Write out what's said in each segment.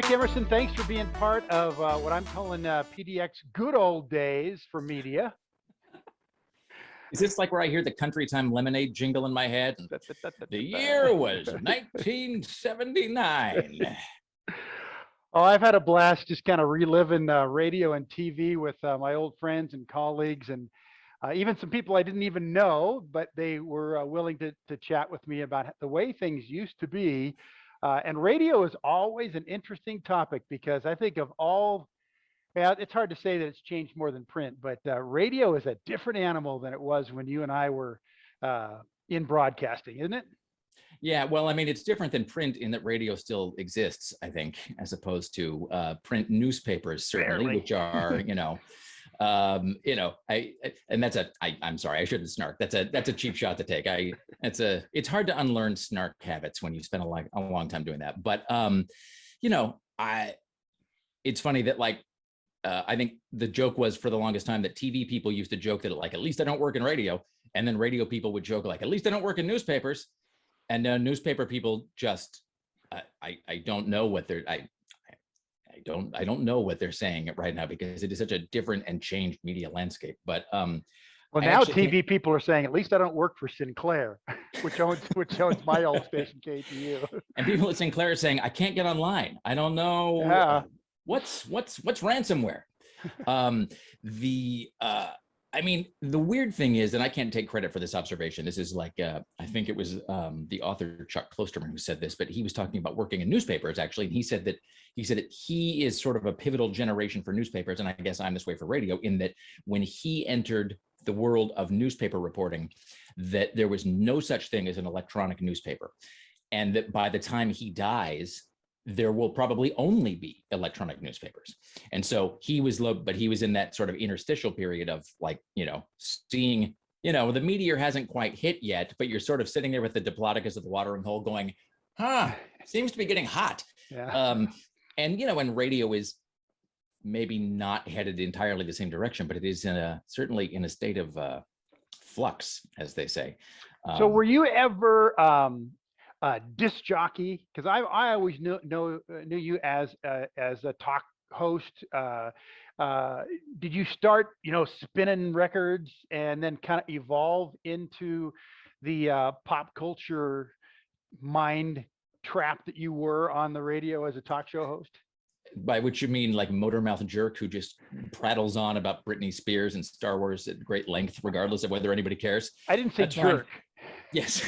Rick Emerson, thanks for being part of what I'm calling PDX good old days for media. Is this like where I hear the Country Time Lemonade jingle in my head? The year was 1979. Oh, I've had a blast just kind of reliving radio and TV with my old friends and colleagues, and even some people I didn't even know, but they were willing to chat with me about the way things used to be. And radio is always an interesting topic because I think of all, yeah, it's hard to say that it's changed more than print, but radio is a different animal than it was when you and I were in broadcasting, isn't it? Yeah, well, I mean, it's different than print in that radio still exists, I think, as opposed to print newspapers, certainly, Barely. which are, and that's I'm sorry, I shouldn't snark. That's a cheap shot to take. It's hard to unlearn snark habits when you spend a long time doing that. But, it's funny that I think the joke was for the longest time that TV people used to joke that at least I don't work in radio. And then radio people would joke at least I don't work in newspapers. And newspaper people just, I don't know what they're, I don't know what they're saying right now because it is such a different and changed media landscape. But well, now TV people are saying at least I don't work for Sinclair, which owns my old station KATU. And people at Sinclair are saying I can't get online. I don't know. Yeah. What's ransomware? I mean, the weird thing is, and I can't take credit for this observation. This is I think it was the author Chuck Klosterman who said this, but he was talking about working in newspapers actually, and he said that he is sort of a pivotal generation for newspapers, and I guess I'm this way for radio, in that when he entered the world of newspaper reporting, that there was no such thing as an electronic newspaper, and that by the time he dies, there will probably only be electronic newspapers. And so he was in that sort of interstitial period of seeing, the meteor hasn't quite hit yet, but you're sort of sitting there with the Diplodocus of the watering hole going, seems to be getting hot. Yeah. And radio is maybe not headed entirely the same direction, but it is certainly in a state of flux, as they say. So were you ever disc jockey? Because I always knew you as a talk host. Did you start spinning records and then kind of evolve into the pop culture mind trap that you were on the radio as a talk show host? By which you mean like Motormouth Jerk who just prattles on about Britney Spears and Star Wars at great length, regardless of whether anybody cares? I didn't say jerk. Yes.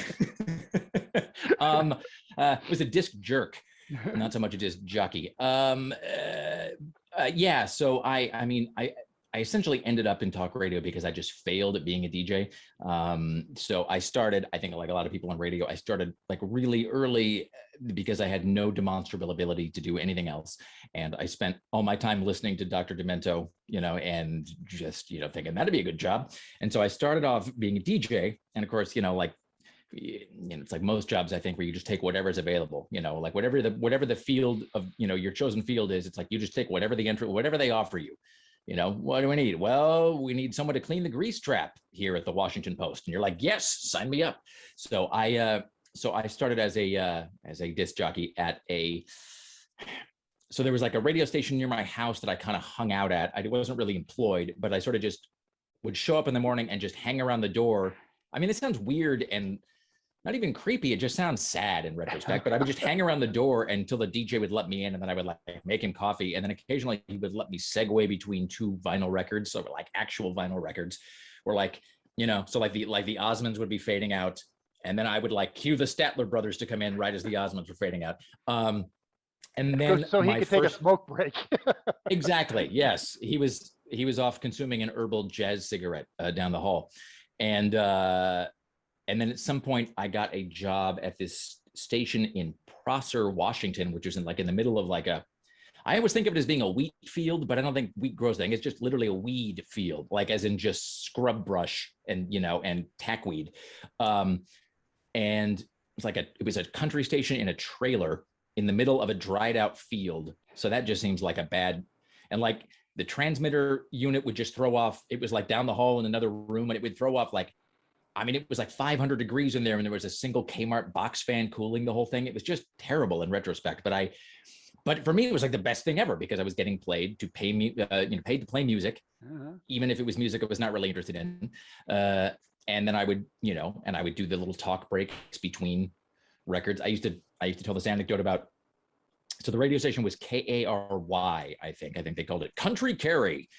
It was a disc jerk, not so much a disc jockey. Yeah. So I essentially ended up in talk radio because I just failed at being a DJ. So I started, I think like a lot of people on radio, I started really early because I had no demonstrable ability to do anything else. And I spent all my time listening to Dr. Demento, and just, thinking that'd be a good job. And so I started off being a DJ. And of course, it's like most jobs, I think, where you just take whatever's available, whatever the field of, your chosen field is, it's like you just take whatever they offer you. What do we need? Well, we need someone to clean the grease trap here at the Washington Post. And you're like, yes, sign me up. So I started as a disc jockey so there was like a radio station near my house that I kind of hung out at. I wasn't really employed, but I sort of just would show up in the morning and just hang around the door. I mean, it sounds weird and not even creepy. It just sounds sad in retrospect, but I would just hang around the door until the DJ would let me in, and then I would make him coffee. And then occasionally he would let me segue between two vinyl records. So like actual vinyl records were so like the Osmonds would be fading out. And then I would cue the Statler brothers to come in right as the Osmonds were fading out. And then so he could take a smoke break. Exactly. Yes. He was off consuming an herbal jazz cigarette down the hall. And then at some point I got a job at this station in Prosser, Washington, which was in the middle of I always think of it as being a wheat field, but I don't think wheat grows there. It's just literally a weed field, as in just scrub brush and, and tackweed. And it was a country station in a trailer in the middle of a dried out field. So that just seems like a bad, and the transmitter unit would just throw off. It was down the hall in another room, and it would throw off it was 500 degrees in there, and there was a single Kmart box fan cooling the whole thing. It was just terrible in retrospect. But but for me, it was like the best thing ever because I was getting paid to play music, even if it was music I was not really interested in. And then I would do the little talk breaks between records. I used to tell this anecdote about, so the radio station was KARY, I think they called it Country Carry.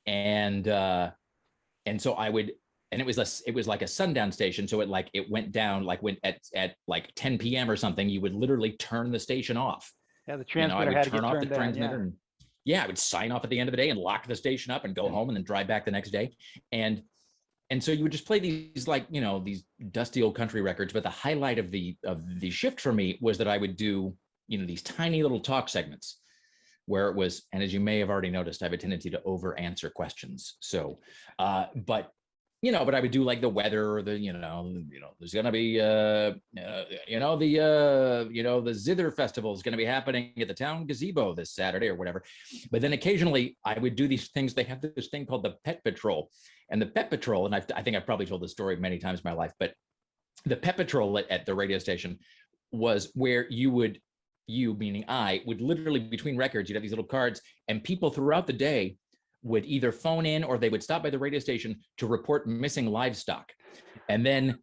And so I would, and it was like a sundown station. So it went down, like when at like 10 p.m. or something, you would literally turn the station off. Yeah, the transmitter had to get turned down. I would sign off at the end of the day and lock the station up and go home and then drive back the next day. And so you would just play these these dusty old country records. But the highlight of the shift for me was that I would do, these tiny little talk segments where it was, and as you may have already noticed, I have a tendency to over answer questions. So, but I would do like the weather, or there's going to be, the Zither Festival is going to be happening at the town gazebo this Saturday or whatever. But then occasionally I would do these things. They have this thing called the Pet Patrol, and the Pet Patrol, and I think I've probably told this story many times in my life, but the Pet Patrol at the radio station was where you meaning I would literally, between records, you'd have these little cards, and people throughout the day would either phone in or they would stop by the radio station to report missing livestock. And then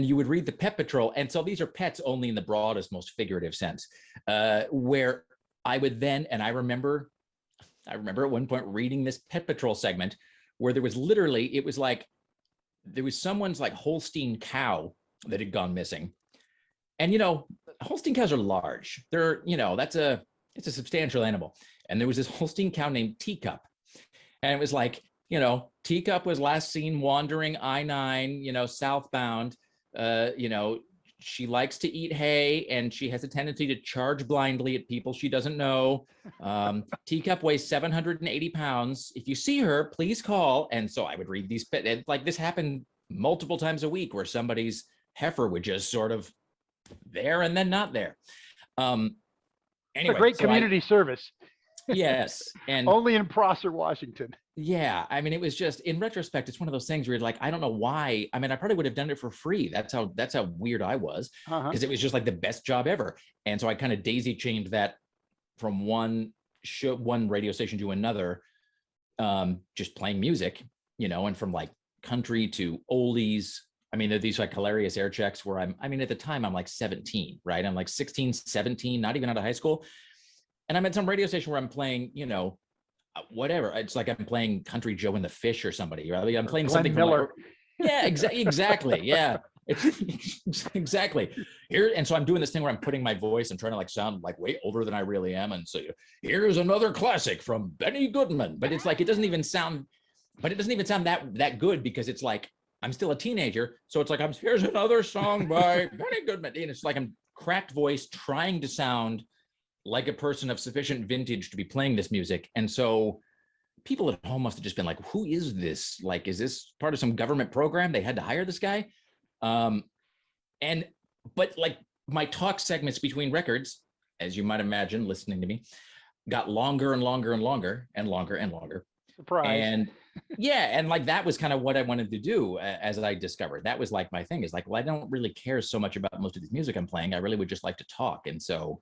you would read the Pet Patrol. And so these are pets only in the broadest, most figurative sense, where I would then, and I remember at one point reading this Pet Patrol segment where there was literally, it was like, there was someone's like Holstein cow that had gone missing. And, Holstein cows are large. They're, it's a substantial animal. And there was this Holstein cow named Teacup. And it was like, Teacup was last seen wandering I-9, southbound. She likes to eat hay and she has a tendency to charge blindly at people she doesn't know. Teacup weighs 780 pounds. If you see her, please call. And so I would read these, like this happened multiple times a week where somebody's heifer would just sort of there and then not there. Anyway, it's a great community service. Yes. And only in Prosser, Washington. Yeah. I mean, it was just, in retrospect, it's one of those things where you're like, I don't know why. I mean, I probably would have done it for free. That's how weird I was, because it was just like the best job ever. And so I kind of daisy chained that from one radio station to another, just playing music, and from like country to oldies. I mean, there are these like hilarious air checks where at the time I'm like 17, right? I'm like 16, 17, not even out of high school. And I'm at some radio station where I'm playing, whatever. It's like I'm playing Country Joe and the Fish or somebody. Right? I'm playing something Miller. Yeah, exactly. Yeah, it's exactly here. And so I'm doing this thing where I'm putting my voice and trying to like sound like way older than I really am. And so here's another classic from Benny Goodman. But it's like it doesn't even sound that good, because it's like I'm still a teenager. So it's like here's another song by Benny Goodman. And it's like I'm cracked voice trying to sound like a person of sufficient vintage to be playing this music. And so people at home must have just been like, who is this? Like, is this part of some government program? They had to hire this guy. But like my talk segments between records, as you might imagine, listening to me, got longer and longer and longer and longer and longer. Surprise. And yeah. And like, that was kind of what I wanted to do, as I discovered. That was like my thing, is like, well, I don't really care so much about most of this music I'm playing. I really would just like to talk. And so,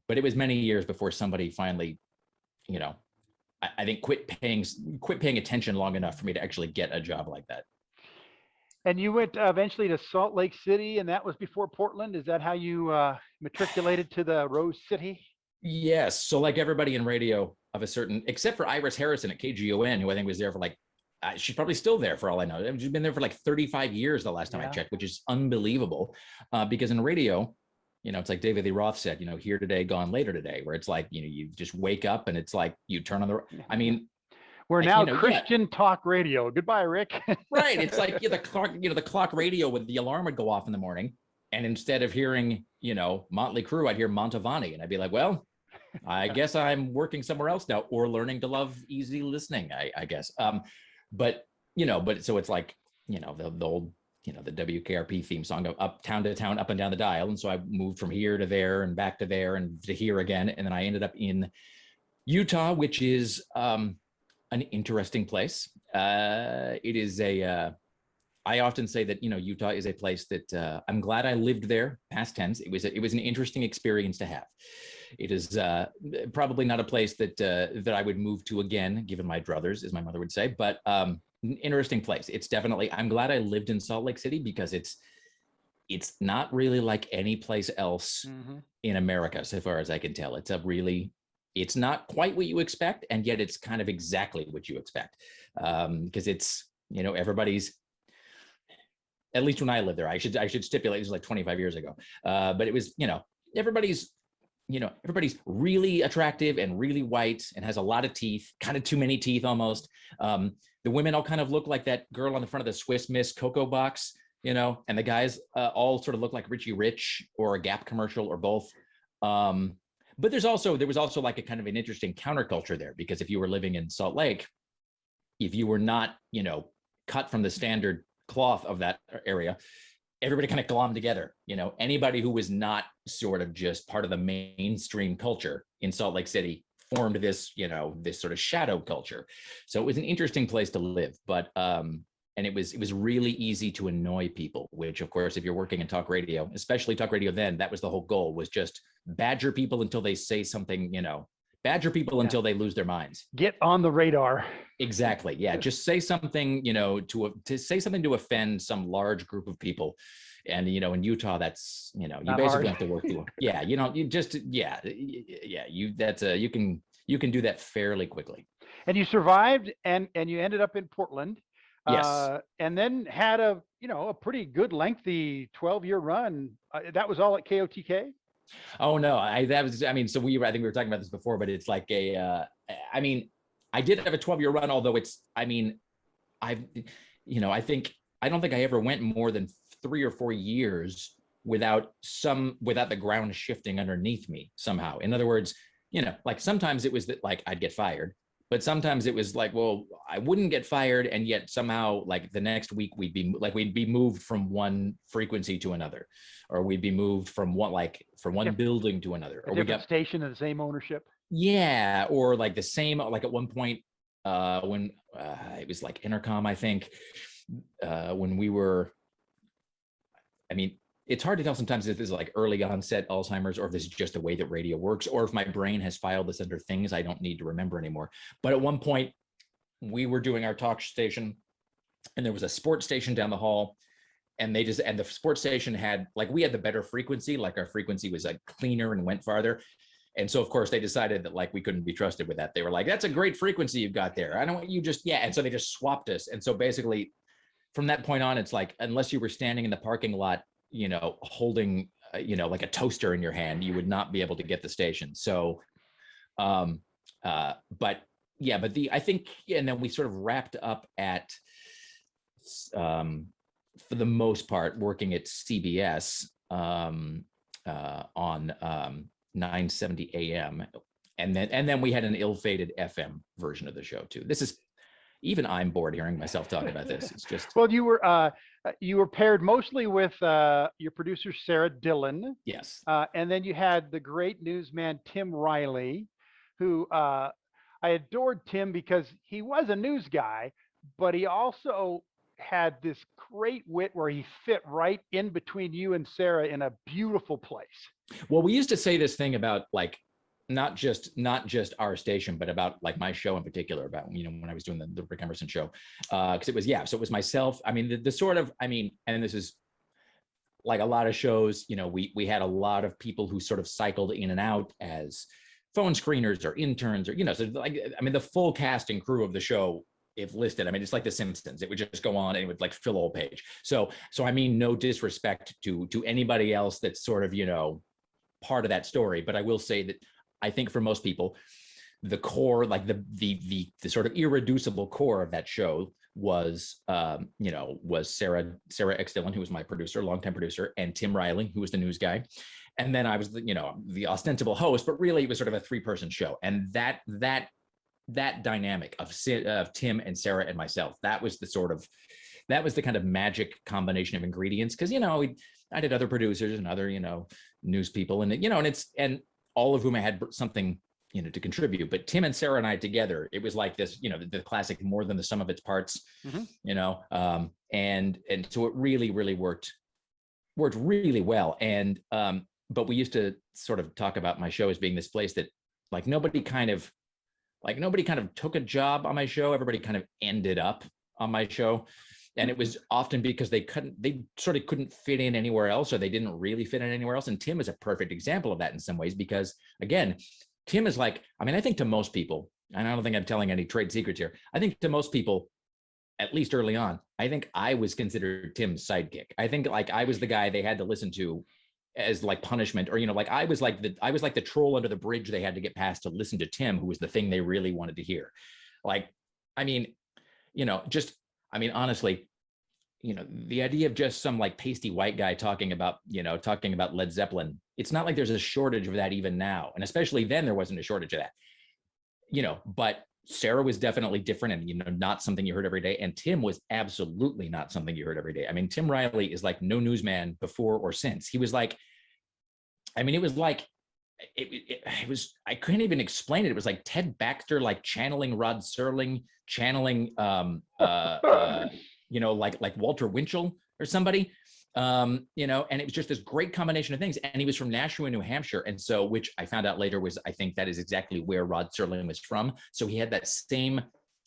but it was many years before somebody finally, I think quit paying attention long enough for me to actually get a job like that. And you went eventually to Salt Lake City, and that was before Portland. Is that how you matriculated to the Rose City? Yes. So like everybody in radio of a certain, except for Iris Harrison at KGON, who I think was there for like, she's probably still there for all I know. She's been there for like 35 years the last time I checked, which is unbelievable. Because in radio, it's like David Lee Roth said, here today, gone later today, where it's like, you just wake up and it's like you turn on we're now Christian talk radio. Goodbye, Rick. Right. It's like the clock radio with the alarm would go off in the morning. And instead of hearing, Motley Crue, I'd hear Montavani. And I'd be like, well, I guess I'm working somewhere else now, or learning to love easy listening, I guess. But so it's like, the old, the WKRP theme song of up town to town, up and down the dial. And so I moved from here to there and back to there and to here again. And then I ended up in Utah, which is an interesting place. It is I often say that, Utah is a place that I'm glad I lived there, past tense. It was an interesting experience to have. It is probably not a place that that I would move to again, given my druthers, as my mother would say. But interesting place. It's definitely. I'm glad I lived in Salt Lake City because it's not really like any place else in America, so far as I can tell. It's not quite what you expect, and yet it's kind of exactly what you expect, because it's, everybody's, at least when I lived there, I should stipulate this was like 25 years ago, but it was, everybody's really attractive and really white and has a lot of teeth, kind of too many teeth almost. The women all kind of look like that girl on the front of the Swiss Miss Cocoa box, and the guys all sort of look like Richie Rich or a Gap commercial or both. But there was also like a kind of an interesting counterculture there, because if you were living in Salt Lake, if you were not, cut from the standard cloth of that area, everybody kind of glommed together. Anybody who was not sort of just part of the mainstream culture in Salt Lake City formed this, this sort of shadow culture. So it was an interesting place to live, but and it was really easy to annoy people, which of course, if you're working in talk radio, especially talk radio then, that was the whole goal, was just badger people until they say something, badger people until they lose their minds. Get on the radar. Exactly. Yeah. Just say something, to say something to offend some large group of people. And, in Utah, that's, you Not basically hard. have to work through. Yeah. You can do that fairly quickly. And you survived, and you ended up in Portland. Yes. And then had a pretty good lengthy 12-year run. That was all at KOTK? Oh no, I think we were talking about this before, but it's like I did have a 12-year run, although I don't think I ever went more than 3 or 4 years without the ground shifting underneath me somehow. In other words, like sometimes it was that like I'd get fired, but sometimes it was like, well, I wouldn't get fired, and yet somehow like the next week we'd be moved from one frequency to another, or we'd be moved from one building to another, or we got station of the same ownership. Yeah, or like the same, like at one point when it was like Intercom, I think, when we were, it's hard to tell sometimes if this is like early onset Alzheimer's, or if this is just the way that radio works, or if my brain has filed this under things I don't need to remember anymore. But at one point we were doing our talk station, and there was a sports station down the hall, and the sports station had, like, we had the better frequency, like our frequency was like cleaner and went farther. And so of course they decided that like we couldn't be trusted with that. They were like, that's a great frequency you've got there. I don't want you just, yeah. And so they just swapped us. And so basically from that point on, it's like, unless you were standing in the parking lot, holding, like a toaster in your hand, you would not be able to get the station. So, but I think, and then we sort of wrapped up at, for the most part, working at CBS on 970 AM, and then we had an ill-fated FM version of the show too. Even I'm bored hearing myself talk about this. It's just, well, you were paired mostly with your producer Sarah Dillon. Yes. And then you had the great newsman Tim Riley, who I adored Tim because he was a news guy, but he also had this great wit where he fit right in between you and Sarah in a beautiful place. Well, we used to say this thing about like not just our station, but about like my show in particular, about when I was doing the Rick Emerson Show, because it was myself. The sort of, and this is like a lot of shows, we had a lot of people who sort of cycled in and out as phone screeners or interns, or so like the full cast and crew of the show, if listed, it's like The Simpsons. It would just go on and it would like fill a whole page. So no disrespect to anybody else that's sort of part of that story, but I will say that I think for most people, the core, like the sort of irreducible core of that show was Sarah X. Dillon, who was my producer, longtime producer, and Tim Riley, who was the news guy. And then I was the ostensible host, but really it was sort of a 3-person show. And that dynamic of Tim and Sarah and myself, that was the kind of magic combination of ingredients. Cause I did other producers and other, news people, and, and all of whom I had something, to contribute, but Tim and Sarah and I together, it was like this, the classic more than the sum of its parts, and so it really, really worked really well. And, but we used to sort of talk about my show as being this place that like nobody kind of took a job on my show. Everybody kind of ended up on my show. And it was often because they sort of couldn't fit in anywhere else, or they didn't really fit in anywhere else. And Tim is a perfect example of that in some ways, because again, Tim is like, I mean, I think to most people, and I don't think I'm telling any trade secrets here, I think to most people, at least early on, I think I was considered Tim's sidekick. I think like I was the guy they had to listen to as like punishment, or, you know, like I was like the troll under the bridge they had to get past to listen to Tim, who was the thing they really wanted to hear. Like, I mean, you know, just, I mean, honestly, you know, the idea of just some like pasty white guy talking about Led Zeppelin, it's not like there's a shortage of that even now. And especially then there wasn't a shortage of that, you know, but Sarah was definitely different and, you know, not something you heard every day. And Tim was absolutely not something you heard every day. I mean, Tim Riley is like no newsman before or since. He was like, I mean, it was like, it was, I couldn't even explain it. It was like Ted Baxter, like channeling Rod Serling, channeling, you know, like Walter Winchell or somebody, you know, and it was just this great combination of things. And he was from Nashua, New Hampshire. And so, which I found out later was, I think that is exactly where Rod Serling was from. So he had that same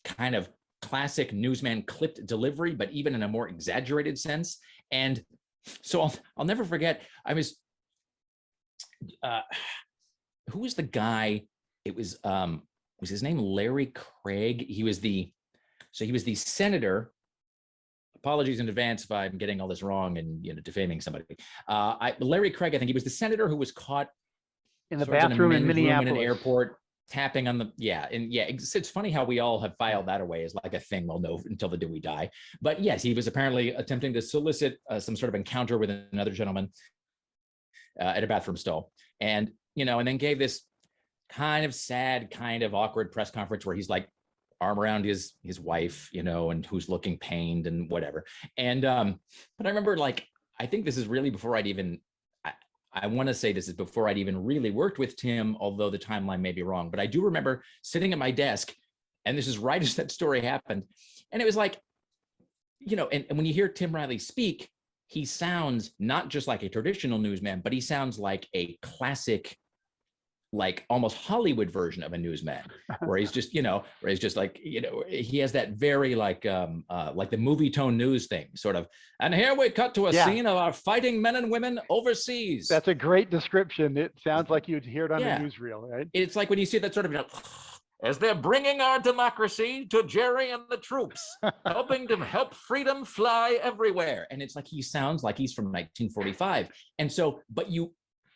kind of classic newsman clipped delivery, but even in a more exaggerated sense. And so I'll never forget, I was, who was the guy? It was his name Larry Craig? He was the senator. Apologies in advance if I'm getting all this wrong and, you know, defaming somebody. Larry Craig, I think he was the senator who was caught in the bathroom in Minneapolis, in an airport, tapping on the, it's funny how we all have filed that away as like a thing we'll know until the day we die. But yes, he was apparently attempting to solicit some sort of encounter with another gentleman at a bathroom stall, and, you know, and then gave this kind of sad, kind of awkward press conference where he's like arm around his wife, you know, and who's looking pained and whatever. And but I remember, like, I think this is really before I'd even, I want to say this is before I'd even really worked with Tim, although the timeline may be wrong, but I do remember sitting at my desk, and this is right as that story happened, and it was like, you know, and when you hear Tim Riley speak, he sounds not just like a traditional newsman, but he sounds like a classic, like almost Hollywood version of a newsman, where he's just, you know, where he's just like, you know, he has that very like the movie tone news thing, sort of. And here we cut to a scene of our fighting men and women overseas. That's a great description. It sounds like you'd hear it on a newsreel, right? It's like when you see that sort of, you know, as they're bringing our democracy to Jerry and the troops, helping to help freedom fly everywhere. And it's like, he sounds like he's from 1945. And so, but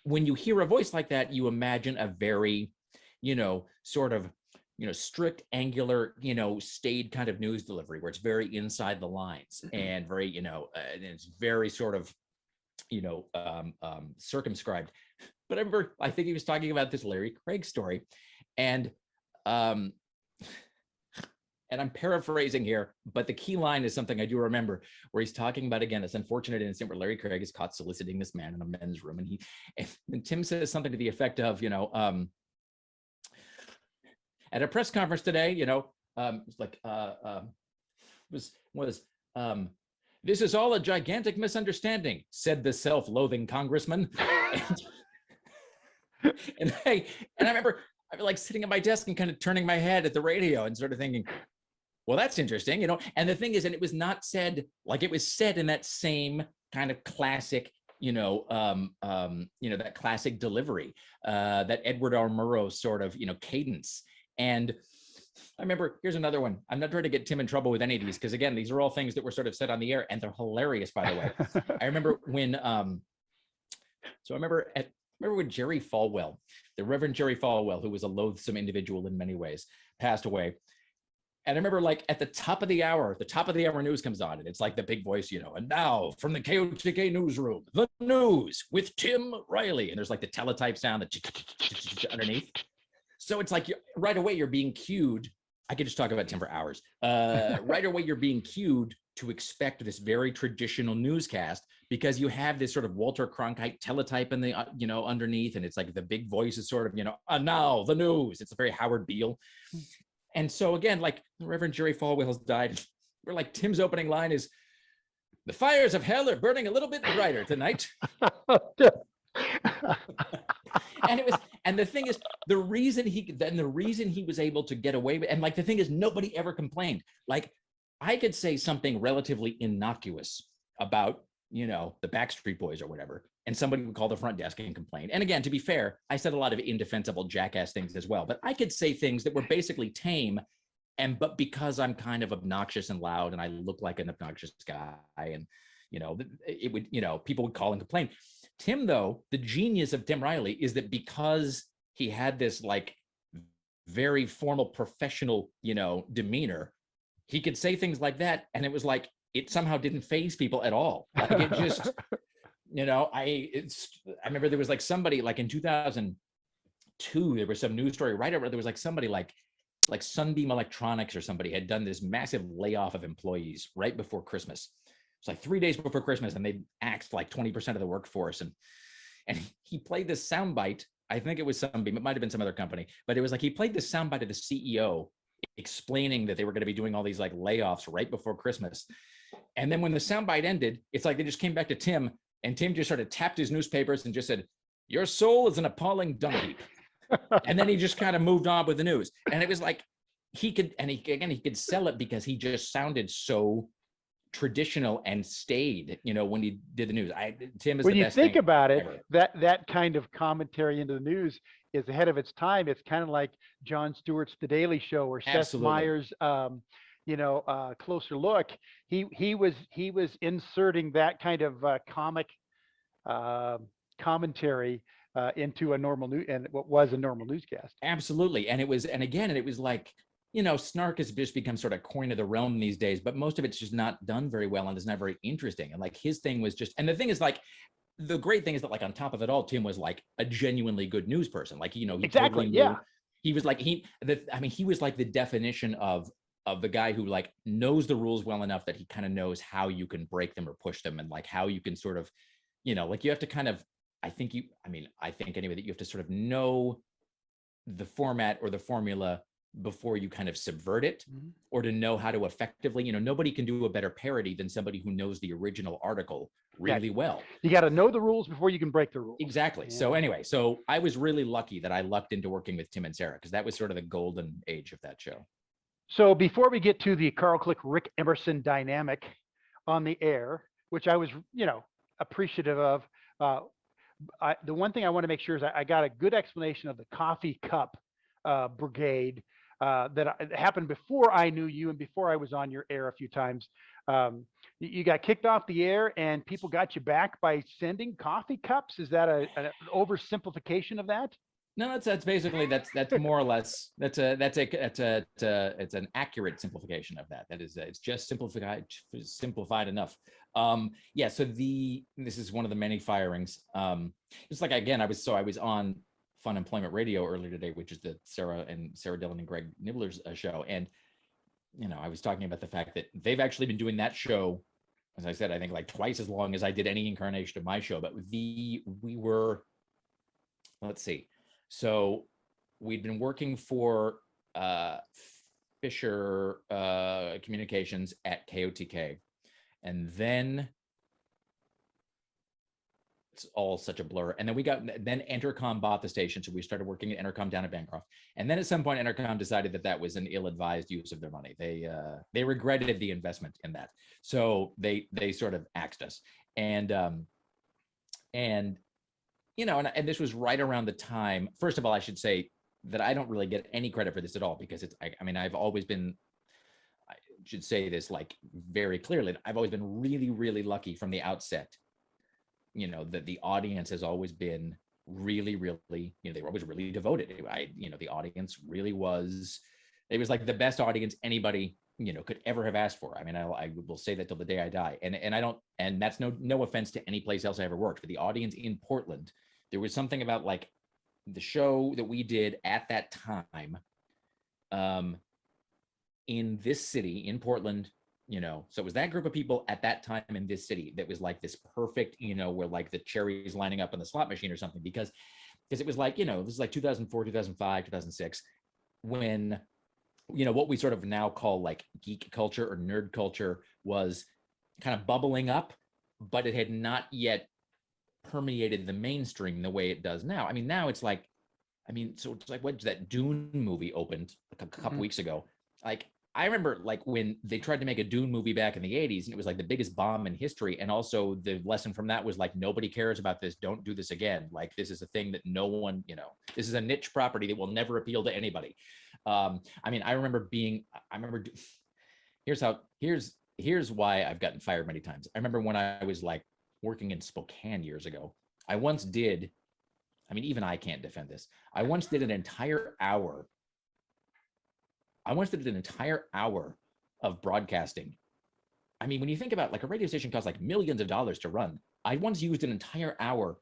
when you hear a voice like that, you imagine a very, you know, sort of, you know, strict, angular, you know, staid kind of news delivery, where it's very inside the lines and very, you know, and it's very sort of, you know, circumscribed. But I remember, I think he was talking about this Larry Craig story, and I'm paraphrasing here, but the key line is something I do remember, where he's talking about, again, this unfortunate incident where Larry Craig is caught soliciting this man in a men's room. And Tim says something to the effect of, you know, at a press conference today, you know, it's like, this is all a gigantic misunderstanding, said the self-loathing congressman. and I remember, I was like sitting at my desk and kind of turning my head at the radio and sort of thinking, well, that's interesting, you know. And the thing is, and it was not said like, it was said in that same kind of classic, you know, that classic delivery, that Edward R. Murrow sort of, you know, cadence. And I remember, here's another one. I'm not trying to get Tim in trouble with any of these, because again, these are all things that were sort of said on the air, and they're hilarious, by the way. I remember when, so I remember when Jerry Falwell, the Reverend Jerry Falwell, who was a loathsome individual in many ways, passed away. And I remember, like, at the top of the hour news comes on, and it's like the big voice, you know, and now from the KOTK newsroom, the news with Tim Riley. And there's like the teletype sound that underneath. So it's like right away you're being cued. I could just talk about Tim for hours. Right away you're being cued to expect this very traditional newscast, because you have this sort of Walter Cronkite teletype in the, you know, underneath, and it's like the big voice is sort of, you know, now the news. It's a very Howard Beale. And so again, like the Reverend Jerry Falwell has died. We're like, Tim's opening line is, the fires of hell are burning a little bit brighter tonight. And it was, and the thing is, the reason he was able to get away with, and like the thing is, nobody ever complained. Like I could say something relatively innocuous about, the Backstreet Boys or whatever, and somebody would call the front desk and complain. And again, to be fair, I said a lot of indefensible jackass things as well, but I could say things that were basically tame. But because I'm kind of obnoxious and loud and I look like an obnoxious guy, and it would, people would call and complain. Tim, though, the genius of Tim Riley is that because he had this like very formal professional, demeanor, he could say things like that. And it was like, it somehow didn't faze people at all. Like it just, I remember there was like somebody like in 2002, there was some news story right over, there was like somebody like Sunbeam Electronics or somebody had done this massive layoff of employees right before Christmas. It's like 3 days before Christmas, and they axed like 20% of the workforce. And he played this soundbite. I think it was Sunbeam. It might have been some other company, but it was like he played this soundbite of the CEO explaining that they were going to be doing all these like layoffs right before Christmas. And then when the soundbite ended, it's like they just came back to Tim, and Tim just sort of tapped his newspapers and just said, "Your soul is an appalling dung heap." And then he just kind of moved on with the news. And it was like he could sell it because he just sounded so traditional and stayed, when he did the news. Tim is when the you best think thing about it, ever. that kind of commentary into the news is ahead of its time. It's kind of like Jon Stewart's The Daily Show or Seth Absolutely. Meyers' Closer Look. He was inserting that kind of comic commentary into a normal news, and what was a normal newscast. Absolutely. And it was like, snark has just become sort of coin of the realm these days, but most of it's just not done very well and it's not very interesting. And like his thing was just, and the thing is like, the great thing is that like on top of it all, Tim was like a genuinely good news person. Like, he Exactly, totally knew. yeah. He was like, he was like the definition of the guy who like knows the rules well enough that he kind of knows how you can break them or push them, and like how you can sort of, like you have to kind of, I think anyway, that you have to sort of know the format or the formula before you kind of subvert it, or to know how to effectively, nobody can do a better parody than somebody who knows the original article really well. You got to know the rules before you can break the rules. Exactly. Yeah. So anyway, so I was really lucky that I lucked into working with Tim and Sarah, because that was sort of the golden age of that show. So before we get to the Carl Click, Rick Emerson dynamic on the air, which I was, appreciative of, the one thing I want to make sure is I got a good explanation of the coffee cup brigade that happened before I knew you and before I was on your air a few times. You got kicked off the air and people got you back by sending coffee cups. Is that an oversimplification of that? No, that's basically that's more or less it's an accurate simplification of that. That is, it's just simplified enough. Yeah. So this is one of the many firings. It's like, again, I was on Fun Employment Radio earlier today, which is the Sarah Dillon and Greg Nibbler's show, and I was talking about the fact that they've actually been doing that show, as I said, I think like twice as long as I did any incarnation of my show. But we were, let's see. So we'd been working for Fisher Communications at KOTK, and then it's all such a blur. And then Entercom bought the station, so we started working at Entercom down at Bancroft. And then at some point, Entercom decided that was an ill-advised use of their money. They regretted the investment in that, so they sort of axed us. And and this was right around the time. First of all, I should say that I don't really get any credit for this at all, because I've always been, I should say this like very clearly, I've always been really, really lucky from the outset, that the audience has always been really, really, they were always really devoted. The audience really was, it was like the best audience anybody, could ever have asked for. I will say that till the day I die. And that's no offense to any place else I ever worked, but the audience in Portland, there was something about like the show that we did at that time, in this city, in Portland, so it was that group of people at that time in this city that was like this perfect, where like the cherries lining up on the slot machine or something, because it was like, this is like 2004, 2005, 2006, when, what we sort of now call like geek culture or nerd culture was kind of bubbling up, but it had not yet permeated the mainstream the way it does now. I mean, now it's like, so it's like, what's that Dune movie opened like a couple weeks ago? Like, I remember like when they tried to make a Dune movie back in the 80s, and it was like the biggest bomb in history. And also the lesson from that was like, nobody cares about this. Don't do this again. Like, this is a thing that no one, this is a niche property that will never appeal to anybody. I remember here's why I've gotten fired many times. I remember when I was like working in Spokane years ago, I once did, even I can't defend this. I once did an entire hour of broadcasting. When you think about like a radio station costs like millions of dollars to run. I once used an entire hour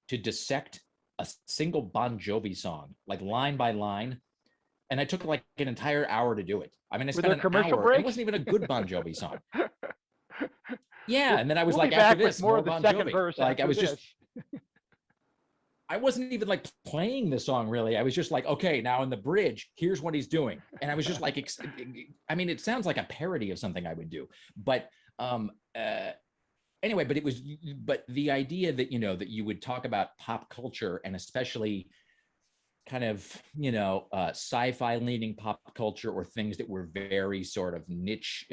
to dissect a single Bon Jovi song, like line by line. And I took like an entire hour to do it. I spent an commercial hour. breaks? It wasn't even a good Bon Jovi song. Yeah, and then I was we'll like, after this, more Bon second Jovi. Verse like I was this. just, I wasn't even like playing the song really. I was just like, okay, now in the bridge, here's what he's doing, and I was just like, it sounds like a parody of something I would do, but anyway, but the idea that that you would talk about pop culture, and especially kind of sci-fi leaning pop culture, or things that were very sort of niche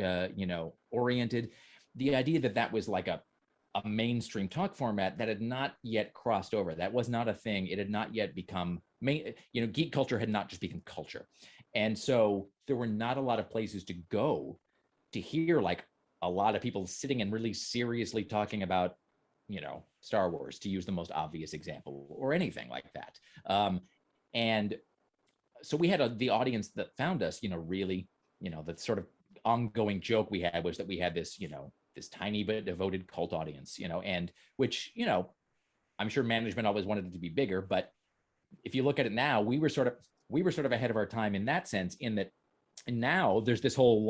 oriented, the idea that was like a mainstream talk format that had not yet crossed over, that was not a thing, it had not yet become geek culture had not just become culture. And so there were not a lot of places to go to hear like a lot of people sitting and really seriously talking about Star Wars, to use the most obvious example, or anything like that. And so we had the audience that found us, really, the sort of ongoing joke we had was that we had this, this tiny but devoted cult audience, and which, I'm sure management always wanted it to be bigger. But if you look at it now, we were sort of ahead of our time in that sense, in that now there's this whole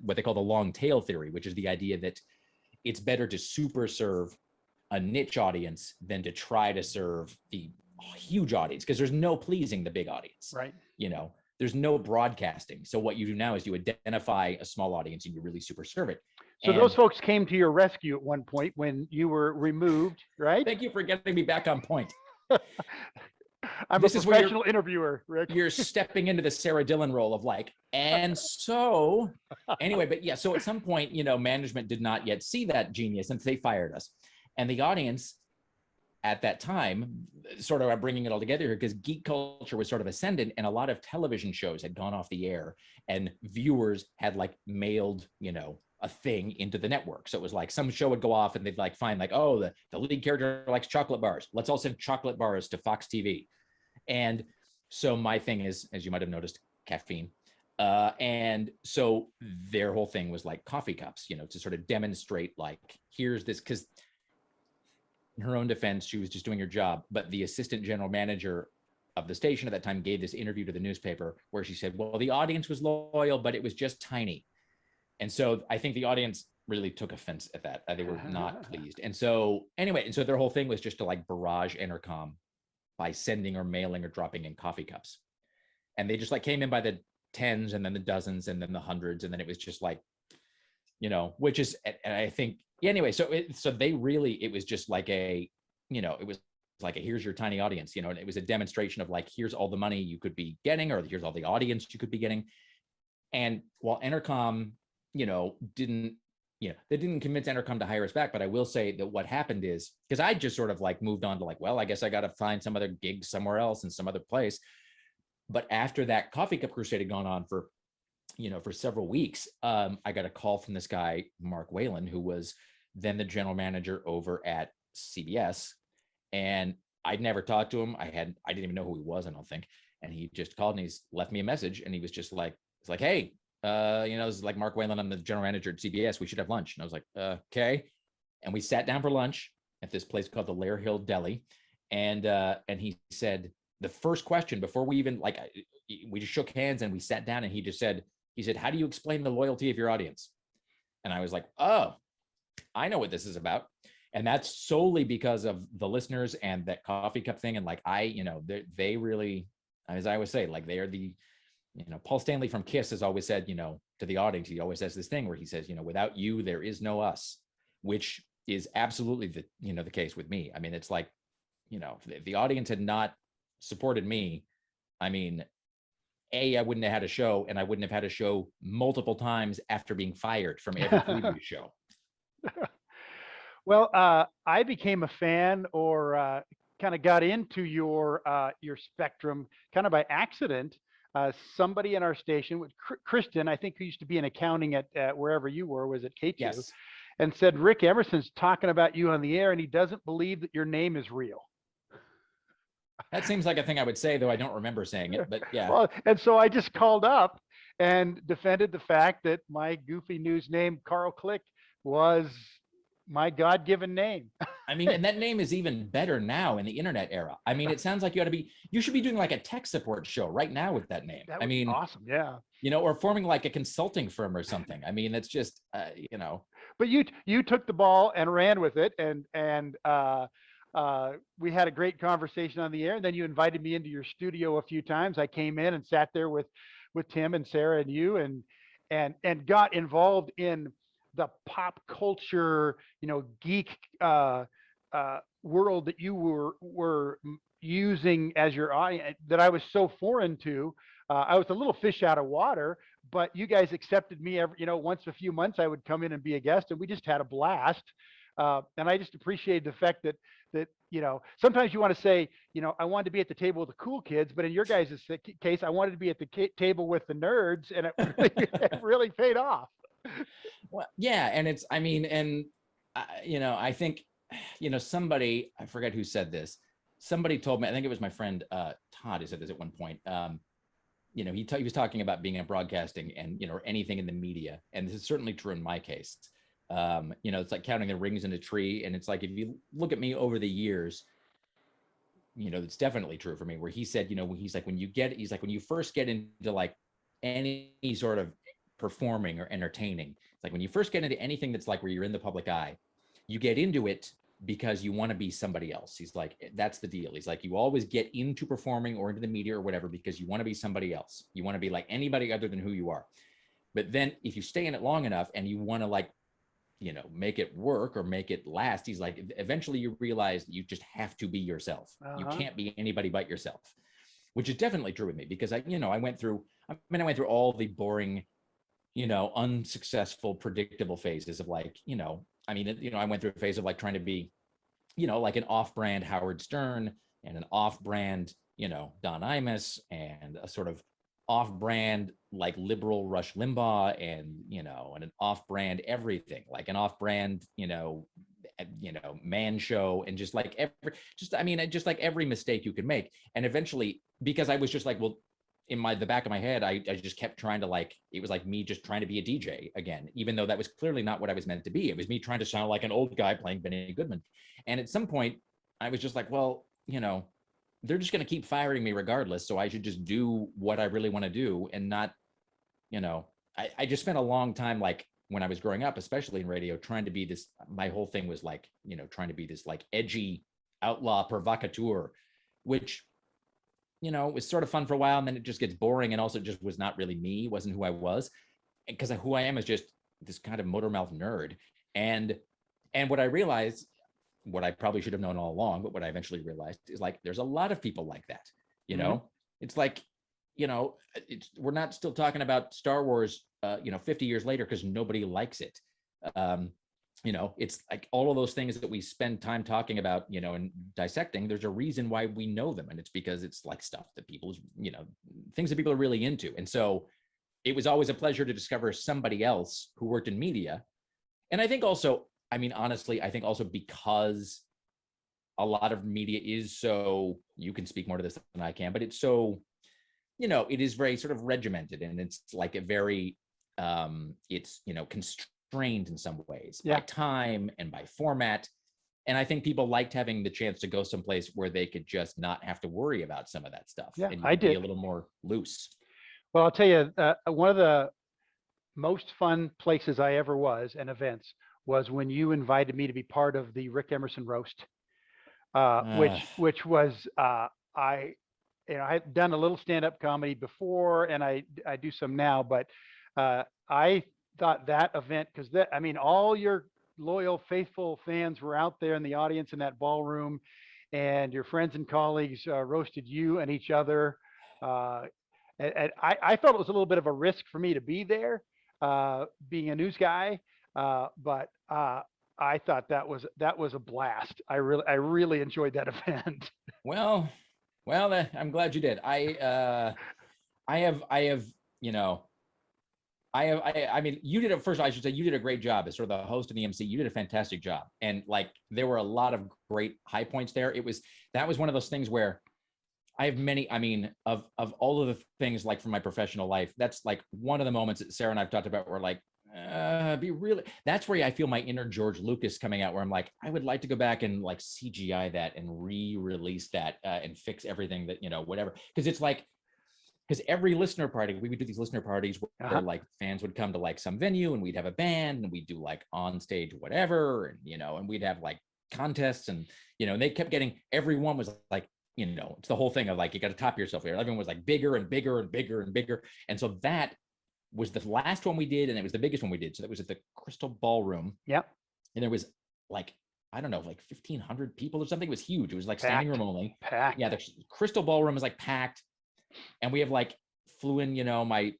what they call the long tail theory, which is the idea that it's better to super serve a niche audience than to try to serve the huge audience, because there's no pleasing the big audience, right? There's no broadcasting. So what you do now is you identify a small audience and you really super serve it. So those folks came to your rescue at one point when you were removed, right? Thank you for getting me back on point. I'm a professional interviewer, Rick. You're stepping into the Sarah Dillon role of like, and so anyway, but yeah, so at some point, management did not yet see that genius, and they fired us. And the audience at that time, sort of bringing it all together here, because geek culture was sort of ascendant, and a lot of television shows had gone off the air, and viewers had like mailed, a thing into the network. So it was like some show would go off and they'd like find like, oh, the lead character likes chocolate bars. Let's all send chocolate bars to Fox TV. And so my thing is, as you might have noticed, caffeine. And so their whole thing was like coffee cups, to sort of demonstrate like, here's this, because in her own defense, she was just doing her job. But the assistant general manager of the station at that time gave this interview to the newspaper where she said, well, the audience was loyal, but it was just tiny. And so I think the audience really took offense at that. They were not pleased. And so anyway, and so their whole thing was just to like barrage Entercom by sending or mailing or dropping in coffee cups. And they just like came in by the tens, and then the dozens, and then the hundreds. And then it was just like, which is, and I think, anyway, so they really, it was just like it was like here's your tiny audience, and it was a demonstration of like, here's all the money you could be getting, or here's all the audience you could be getting. And while Entercom, they didn't convince Entercom to hire us back. But I will say that what happened is, because I just sort of like moved on to like, well, I guess I got to find some other gig somewhere else in some other place. But after that coffee cup crusade had gone on for several weeks, I got a call from this guy, Mark Whalen, who was then the general manager over at CBS. And I'd never talked to him. I didn't even know who he was, I don't think. And he just called and he's left me a message. And he was just like, it's like, hey, this is like Mark Whalen, I'm the general manager at CBS. We should have lunch. And I was like, okay. And we sat down for lunch at this place called the Lair Hill Deli. And he said, the first question before we even we just shook hands and we sat down, and he said, how do you explain the loyalty of your audience? And I was like, oh, I know what this is about. And that's solely because of the listeners and that coffee cup thing. And like, they really, as I always say, like they are the, Paul Stanley from Kiss has always said, to the audience, he always says this thing where he says, without you, there is no us, which is absolutely the case with me. I mean, it's like, if the audience had not supported me, I mean, I wouldn't have had a show, and I wouldn't have had a show multiple times after being fired from every previous show. Well, I became a fan, or kind of got into your spectrum kind of by accident. Somebody in our station, with Kristen, I think, who used to be in accounting at wherever you were, was at KATU, Yes. and said Rick Emerson's talking about you on the air, and he doesn't believe that your name is real. That seems like a thing I would say, though I don't remember saying it, but yeah. Well, and so I just called up and defended the fact that my goofy news name, Carl Click, was my God-given name. I mean, and that name is even better now in the internet era. I mean, it sounds like you should be doing like a tech support show right now with that name. That I would be mean, awesome. Yeah. or forming like a consulting firm or something. I mean, it's just, But you took the ball and ran with it, and we had a great conversation on the air. And then you invited me into your studio a few times. I came in and sat there with Tim and Sarah and you, and got involved in the pop culture, geek world that you were using as your audience, that I was so foreign to. I was a little fish out of water, but you guys accepted me once a few months. I would come in and be a guest, and we just had a blast. And I just appreciated the fact that sometimes you want to say, I wanted to be at the table with the cool kids, but in your guys' case, I wanted to be at the table with the nerds, and it really paid off. well, yeah. And it's, I mean, and, I think, somebody, I forget who said this. Somebody told me, I think it was my friend, Todd, who said this at one point. He was talking about being in broadcasting and, or anything in the media. And this is certainly true in my case. It's like counting the rings in a tree. And it's like, if you look at me over the years, it's definitely true for me, where he said, he's like, when you first get into like any sort of performing or entertaining, it's like when you first get into anything that's like where you're in the public eye, you get into it because you want to be somebody else. He's like, that's the deal. He's like, you always get into performing or into the media or whatever because you want to be somebody else. You want to be like anybody other than who you are. But then if you stay in it long enough and you want to like, make it work or make it last, he's like, eventually you realize that you just have to be yourself. You can't be anybody but yourself, which is definitely true with me, because I went through all the boring, unsuccessful, predictable phases of like, I went through a phase of like trying to be, like an off-brand Howard Stern and an off-brand, Don Imus, and a sort of off-brand like liberal Rush Limbaugh, and and an off-brand everything, like an off-brand, man show, and just like every mistake you could make. And eventually, because I was just like, well, in the back of my head, I just kept trying to like, it was like me just trying to be a DJ again, even though that was clearly not what I was meant to be. It was me trying to sound like an old guy playing Benny Goodman. And at some point I was just like, well, they're just going to keep firing me regardless. So I should just do what I really want to do, and not, I just spent a long time, like when I was growing up, especially in radio, trying to be this, my whole thing was like, trying to be this like edgy outlaw provocateur, which, it was sort of fun for a while, and then it just gets boring, and also just was not really me, wasn't who I was, because who I am is just this kind of motor mouth nerd. And what I realized, what I probably should have known all along, but what I eventually realized is like, there's a lot of people like that, It's like, we're not still talking about Star Wars, 50 years later, because nobody likes it. It's like all of those things that we spend time talking about, and dissecting, there's a reason why we know them. And it's because it's like stuff that people, things that people are really into. And so it was always a pleasure to discover somebody else who worked in media. And I think also, honestly, I think also because a lot of media is so, you can speak more to this than I can, but it's so, it is very sort of regimented, and it's like a very, it's, constrained in some ways by time and by format. And I think people liked having the chance to go someplace where they could just not have to worry about some of that stuff. Yeah, and I did. be a little more loose. Well, I'll tell you, one of the most fun places I ever was, and events, was when you invited me to be part of the Rick Emerson Roast, which was I had done a little stand-up comedy before, and I do some now, but I thought that event, because all your loyal, faithful fans were out there in the audience in that ballroom, and your friends and colleagues roasted you and each other. Uh, and I thought it was a little bit of a risk for me to be there, being a news guy, but I thought that was a blast. I really enjoyed that event. Well, I'm glad you did. I have, you know, I mean, you did it first. I should say you did a great job as sort of the host and the MC. You did a fantastic job, and like there were a lot of great high points there. That was one of those things where I have many. I mean, of all of the things like from my professional life, that's like one of the moments that Sarah and I've talked about. Where like, be really. That's where I feel my inner George Lucas coming out. Where I'm like, I would like to go back and like CGI that and re-release that and fix everything that whatever. Because it's like. Because every listener party, we would do these listener parties where like fans would come to like some venue and we'd have a band and we'd do like on stage whatever, and and we'd have like contests and and they kept getting, everyone was like, it's the whole thing of like you got to top yourself here. Everyone was like bigger and bigger and bigger and bigger, and so that was the last one we did, and it was the biggest one we did. So that was at the Crystal Ballroom. Yep. And there was like, I don't know, like 1,500 people or something. It was huge. It was like standing room only. Packed. Yeah, the Crystal Ballroom is like packed. And we have like flew in, my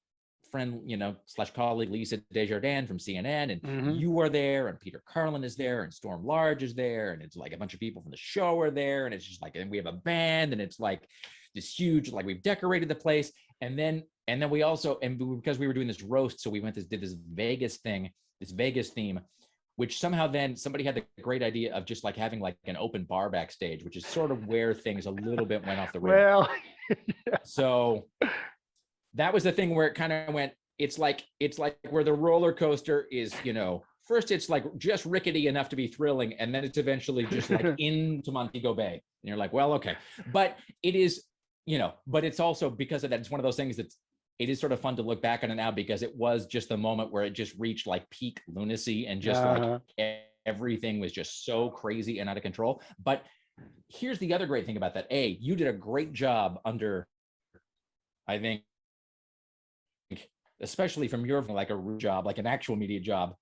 friend, slash colleague, Lisa Desjardins from CNN, and you are there, and Peter Carlin is there, and Storm Large is there, and it's like a bunch of people from the show are there, and it's just like, and we have a band, and it's like this huge, like we've decorated the place, and then we also, and because we were doing this roast, so we did this Vegas thing, this Vegas theme, which somehow then somebody had the great idea of just like having like an open bar backstage, which is sort of where things a little bit went off the rails. Well, yeah. So that was the thing where it kind of went, it's like where the roller coaster is, first it's like just rickety enough to be thrilling, and then it's eventually just like into Montego Bay. And you're like, well, okay. But it is, but it's also because of that, it's one of those things that it is sort of fun to look back on it now, because it was just the moment where it just reached like peak lunacy and just like everything was just so crazy and out of control. But here's the other great thing about that. You did a great job under, I think, especially from your like a job, like an actual media job,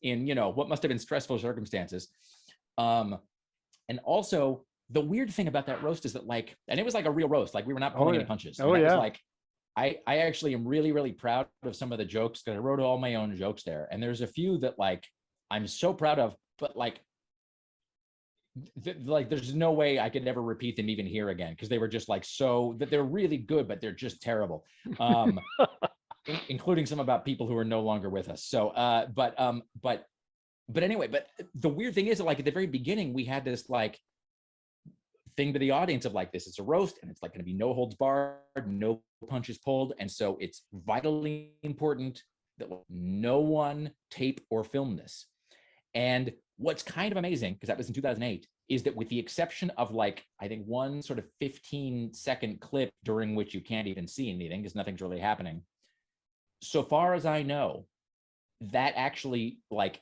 in what must have been stressful circumstances. And also the weird thing about that roast is that like, and it was like a real roast, like we were not pulling any punches. It was like, I actually am really, really proud of some of the jokes, because I wrote all my own jokes there. And there's a few that like, I'm so proud of, but like there's no way I could ever repeat them even here again, because they were just like, so that they're really good, but they're just terrible. Including some about people who are no longer with us. So, but anyway, but the weird thing is that like at the very beginning, we had this like thing to the audience of like, this is a roast, and it's like going to be no holds barred, no punches pulled. And so it's vitally important that no one tape or film this. And what's kind of amazing, because that was in 2008, is that with the exception of like, I think one sort of 15-second clip during which you can't even see anything because nothing's really happening, so far as I know, that actually like,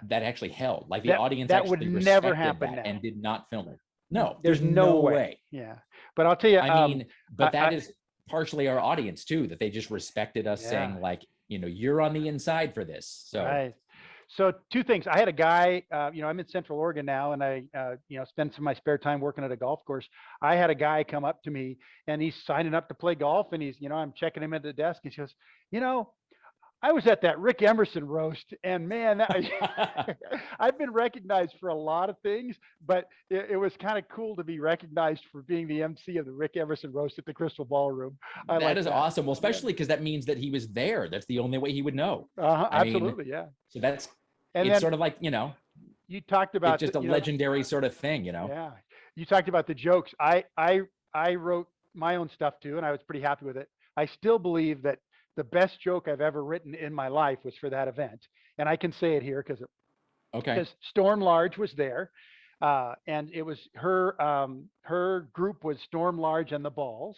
that actually held, like the audience that actually would never happen that now. and did not film it. No, there's no way. Yeah. But I'll tell you, I mean, but that is partially our audience too, that they just respected us saying like, you're on the inside for this. So. Right. So two things. I had a guy, I'm in Central Oregon now, and I, spend some of my spare time working at a golf course. I had a guy come up to me, and he's signing up to play golf, and he's, I'm checking him at the desk. He goes, I was at that Rick Emerson roast, and man, I've been recognized for a lot of things, but it was kind of cool to be recognized for being the MC of the Rick Emerson roast at the Crystal Ballroom. That is awesome. Well, especially because that means that he was there. That's the only way he would know. Absolutely, yeah. So it's then, sort of like, you talked about it's just a legendary sort of thing, Yeah. You talked about the jokes. I wrote my own stuff too, and I was pretty happy with it. I still believe that the best joke I've ever written in my life was for that event. And I can say it here because Storm Large was there. And it was her group was Storm Large and the Balls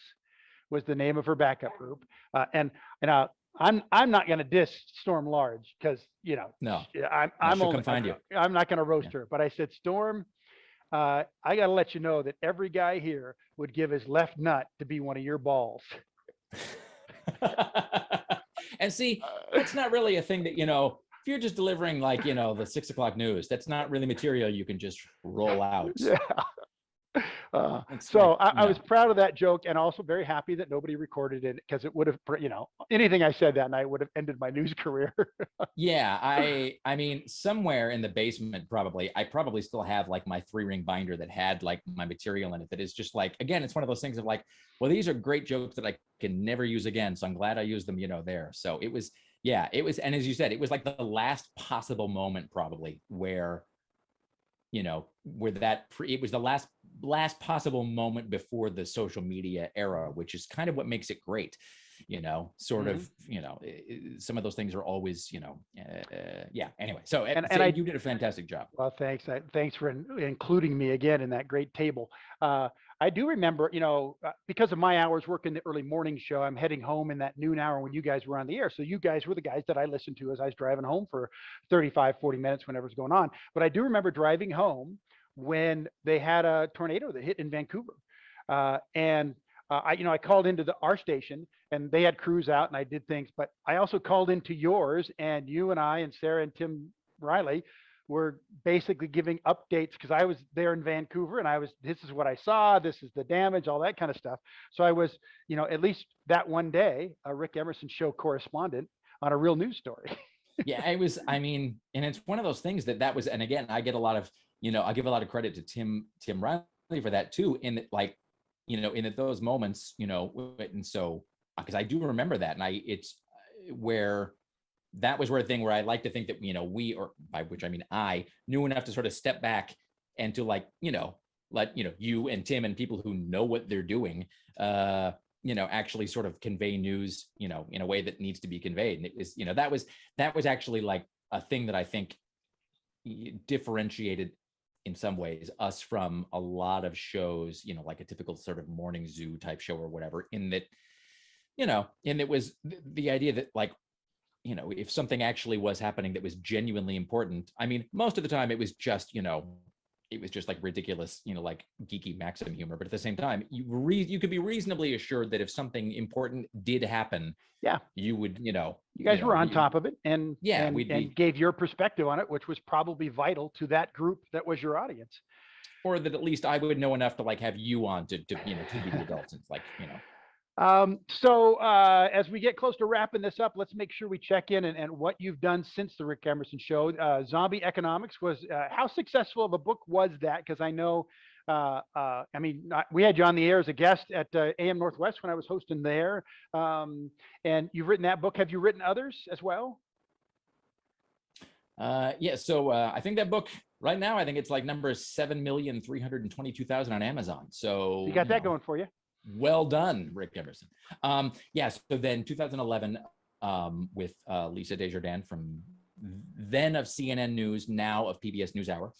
was the name of her backup group. And I'm not going to diss Storm Large because, no, I'm only, find you. I'm not going to roast her, but I said, Storm, I got to let you know that every guy here would give his left nut to be one of your balls. And see, it's not really a thing that, if you're just delivering like, the 6 o'clock news, that's not really material you can just roll out. Yeah. It's So like, I was proud of that joke, and also very happy that nobody recorded it, because it would have, anything I said that night would have ended my news career. yeah, I mean, somewhere in the basement, I probably still have like my 3-ring binder that had like my material in it. That is just like, again, it's one of those things of like, well, these are great jokes that I can never use again. So I'm glad I used them, there. So it was, and as you said, it was like the last possible moment probably where, it was the last possible moment before the social media era, which is kind of what makes it great. Sort of, some of those things are always, anyway. So you did a fantastic job. Well, thanks. Thanks for including me again in that great table. I do remember, because of my hours working the early morning show, I'm heading home in that noon hour when you guys were on the air. So you guys were the guys that I listened to as I was driving home for 35, 40 minutes, whenever it's going on. But I do remember driving home when they had a tornado that hit in Vancouver. I called into our station, and they had crews out, and I did things, but I also called into yours, and you and I and Sarah and Tim Riley were basically giving updates, because I was there in Vancouver, and this is what I saw, this is the damage, all that kind of stuff. So I was, at least that one day, a Rick Emerson Show correspondent on a real news story. Yeah, it was, and it's one of those things that was, and again, I get a lot of, I give a lot of credit to Tim Riley for that too, in that, like, in those moments, and so, because I do remember that, and it's where that was where a thing where I like to think that, we, or by which I mean I, knew enough to sort of step back and to like, let, you and Tim and people who know what they're doing, actually sort of convey news, in a way that needs to be conveyed. And it was, that was actually like a thing that I think differentiated in some ways us from a lot of shows, like a typical sort of morning zoo type show or whatever, in that, and it was the idea that, like, if something actually was happening that was genuinely important, most of the time it was just, it was just like ridiculous, like geeky Maxim humor. But at the same time, you could be reasonably assured that if something important did happen, you would, you guys were on top of it, and gave your perspective on it, which was probably vital to that group that was your audience. Or that at least I would know enough to like have you on to be the adults. It's like, So as we get close to wrapping this up, let's make sure we check in and what you've done since the Rick Emerson Show. Zombie Economics was, how successful of a book was that? Because I know, we had you on the air as a guest at AM Northwest when I was hosting there. And you've written that book. Have you written others as well? So I think that book right now, I think it's like number 7,322,000 on Amazon. So you got that going for you. Well done, Rick Emerson. So then 2011, with Lisa Desjardins, from then of CNN News, now of PBS NewsHour.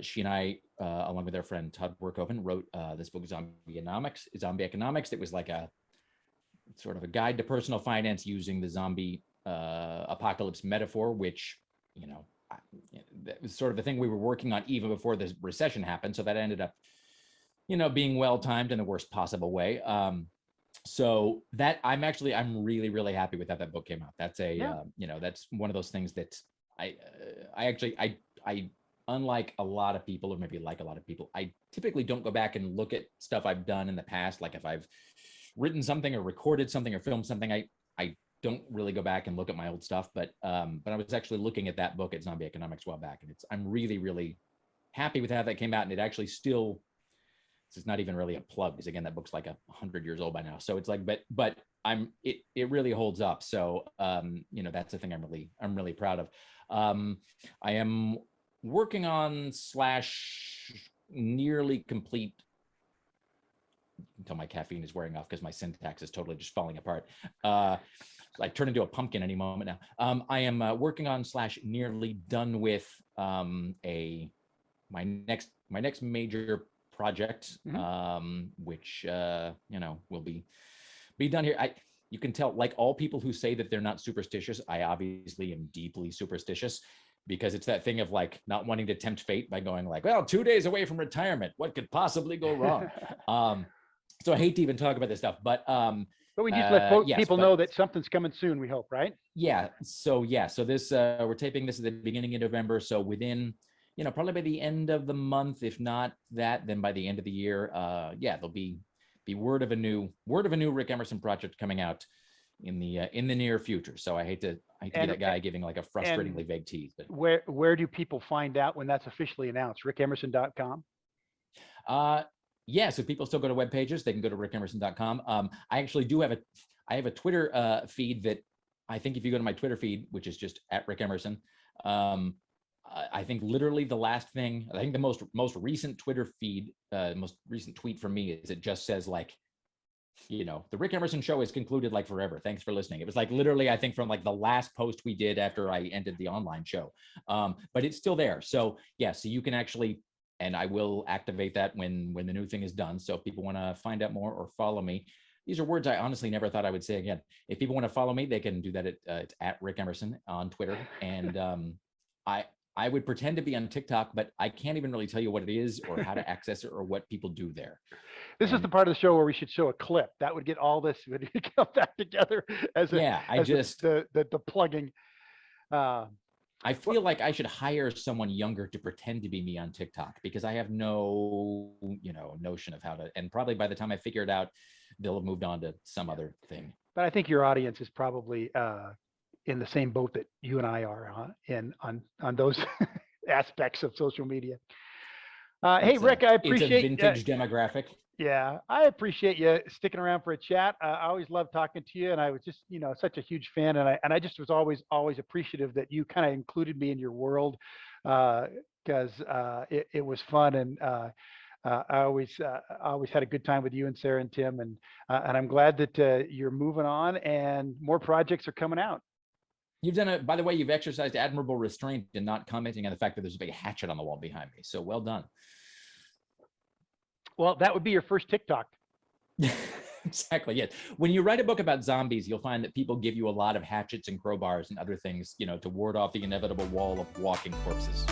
She and I, along with our friend Todd Workhoven, wrote this book, Zombie Economics. It was like a sort of a guide to personal finance using the zombie apocalypse metaphor, which, that was sort of the thing we were working on even before the recession happened. So that ended up, being well-timed in the worst possible way. So that I'm really, really happy with how that book came out. That's that's one of those things that I unlike a lot of people, or maybe like a lot of people, I typically don't go back and look at stuff I've done in the past. Like if I've written something or recorded something or filmed something, I don't really go back and look at my old stuff. But I was actually looking at that book at Zombie Economics a while back, and I'm really, really happy with how that came out. And it actually still, it's not even really a plug, because again, that book's like 100 years old by now. So it's like, but it really holds up. So that's the thing I'm really proud of. I am working on / nearly complete, until my caffeine is wearing off because my syntax is totally just falling apart. I turn into a pumpkin any moment now. I am working on / nearly done with my next major project, which will be done here. You can tell, like all people who say that they're not superstitious, I obviously am deeply superstitious, because it's that thing of like not wanting to tempt fate by going like, well, 2 days away from retirement, what could possibly go wrong? So I hate to even talk about this stuff, but But we just let Yes, people but know that something's coming soon, we hope, right? so this we're taping this at the beginning of November. So within, probably by the end of the month, if not that, then by the end of the year, there'll be word of a new Rick Emerson project coming out in the near future. So I hate to be that guy giving like a frustratingly vague tease. But where do people find out when that's officially announced? RickEmerson.com? Yeah, so people still go to web pages. They can go to rickemerson.com. I actually do have a Twitter feed that I think if you go to my Twitter feed, which is just at Rick Emerson, I think literally the last thing, I think the most recent Twitter feed, most recent tweet from me is it just says like, the Rick Emerson Show is concluded like forever. Thanks for listening. It was like literally, I think from like the last post we did after I ended the online show, but it's still there. So yeah, so you can actually, and I will activate that when the new thing is done. So if people want to find out more or follow me, these are words I honestly never thought I would say again. If people want to follow me, they can do that at Rick Emerson on Twitter. And I would pretend to be on TikTok, but I can't even really tell you what it is or how to access it or what people do there. This is the part of the show where we should show a clip that would get all this would come back together as the plugging. I feel like I should hire someone younger to pretend to be me on TikTok because I have no, notion of how to, and probably by the time I figure it out, they'll have moved on to some other thing. But I think your audience is probably in the same boat that you and I are on those aspects of social media. Hey, Rick, I appreciate it's a vintage demographic. Yeah, I appreciate you sticking around for a chat. I always love talking to you, and I was just, such a huge fan, and I just was always appreciative that you kind of included me in your world, because it was fun, and I always had a good time with you and Sarah and Tim, and I'm glad that you're moving on and more projects are coming out. You've done by the way, you've exercised admirable restraint in not commenting on the fact that there's a big hatchet on the wall behind me. So well done. Well, that would be your first TikTok. Exactly. Yes. When you write a book about zombies, you'll find that people give you a lot of hatchets and crowbars and other things, to ward off the inevitable wall of walking corpses.